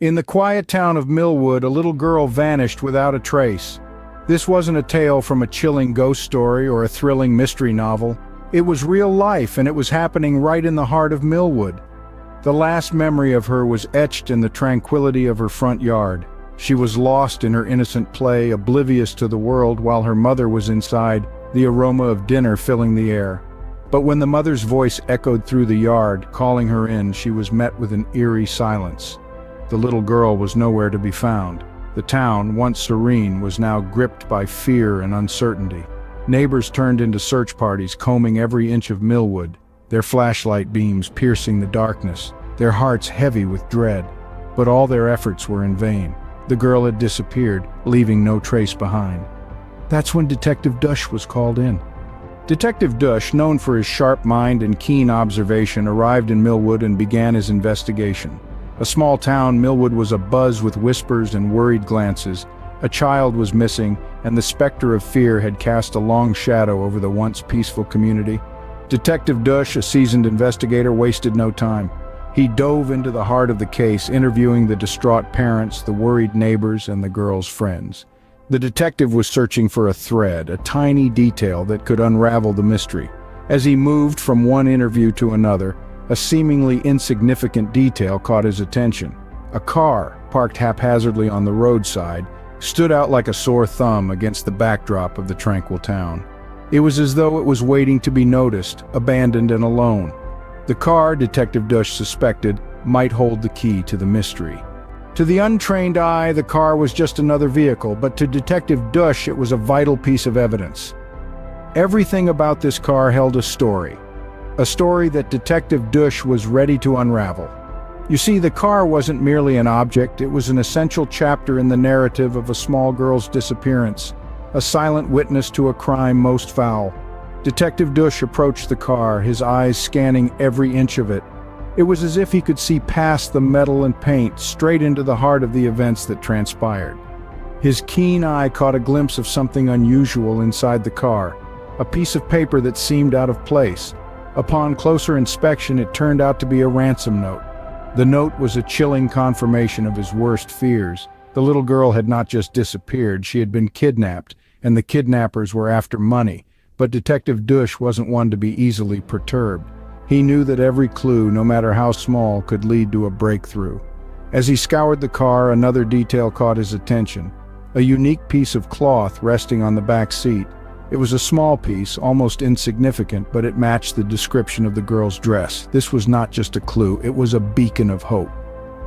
In the quiet town of Millwood, a little girl vanished without a trace. This wasn't a tale from a chilling ghost story or a thrilling mystery novel. It was real life, and it was happening right in the heart of Millwood. The last memory of her was etched in the tranquility of her front yard. She was lost in her innocent play, oblivious to the world, while her mother was inside, the aroma of dinner filling the air. But when the mother's voice echoed through the yard, calling her in, she was met with an eerie silence. The little girl was nowhere to be found. The town, once serene, was now gripped by fear and uncertainty. Neighbors turned into search parties, combing every inch of Millwood, their flashlight beams piercing the darkness, their hearts heavy with dread. But all their efforts were in vain. The girl had disappeared, leaving no trace behind. That's when Detective Dush was called in. Detective Dush, known for his sharp mind and keen observation, arrived in Millwood and began his investigation. A small town, Millwood was abuzz with whispers and worried glances. A child was missing, and the specter of fear had cast a long shadow over the once peaceful community. Detective Dush, a seasoned investigator, wasted no time. He dove into the heart of the case, interviewing the distraught parents, the worried neighbors, and the girl's friends. The detective was searching for a thread, a tiny detail that could unravel the mystery. As he moved from one interview to another, a seemingly insignificant detail caught his attention. A car, parked haphazardly on the roadside, stood out like a sore thumb against the backdrop of the tranquil town. It was as though it was waiting to be noticed, abandoned and alone. The car, Detective Dush suspected, might hold the key to the mystery. To the untrained eye, the car was just another vehicle, but to Detective Dush, it was a vital piece of evidence. Everything about this car held a story that Detective Dush was ready to unravel. You see, the car wasn't merely an object, it was an essential chapter in the narrative of a small girl's disappearance, a silent witness to a crime most foul. Detective Dush approached the car, his eyes scanning every inch of it. It was as if he could see past the metal and paint, straight into the heart of the events that transpired. His keen eye caught a glimpse of something unusual inside the car, a piece of paper that seemed out of place. Upon closer inspection, it turned out to be a ransom note. The note was a chilling confirmation of his worst fears. The little girl had not just disappeared, she had been kidnapped, and the kidnappers were after money. But Detective Dush wasn't one to be easily perturbed. He knew that every clue, no matter how small, could lead to a breakthrough. As he scoured the car, another detail caught his attention. A unique piece of cloth resting on the back seat. It was a small piece, almost insignificant, but it matched the description of the girl's dress. This was not just a clue, it was a beacon of hope,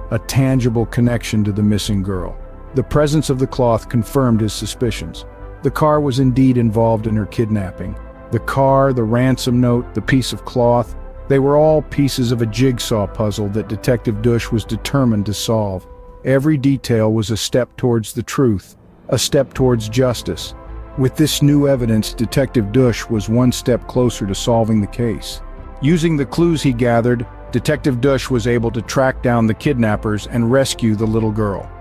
a tangible connection to the missing girl. The presence of the cloth confirmed his suspicions. The car was indeed involved in her kidnapping. The car, the ransom note, the piece of cloth, they were all pieces of a jigsaw puzzle that Detective Dush was determined to solve. Every detail was a step towards the truth, a step towards justice. With this new evidence, Detective Dush was one step closer to solving the case. Using the clues he gathered, Detective Dush was able to track down the kidnappers and rescue the little girl.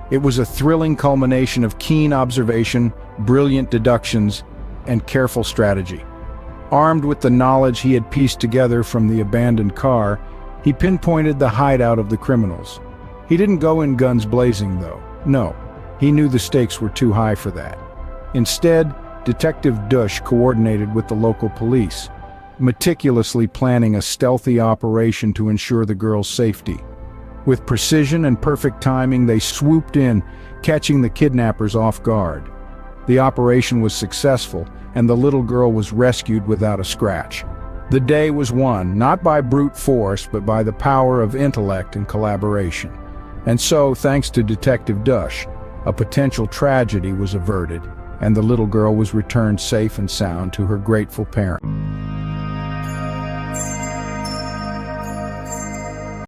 It was a thrilling culmination of keen observation, brilliant deductions, and careful strategy. Armed with the knowledge he had pieced together from the abandoned car, he pinpointed the hideout of the criminals. He didn't go in guns blazing, though. No, he knew the stakes were too high for that. Instead, Detective Dush coordinated with the local police, meticulously planning a stealthy operation to ensure the girl's safety. With precision and perfect timing, they swooped in, catching the kidnappers off guard. The operation was successful, and the little girl was rescued without a scratch. The day was won, not by brute force, but by the power of intellect and collaboration. And so, thanks to Detective Dush, a potential tragedy was averted, and the little girl was returned safe and sound to her grateful parents.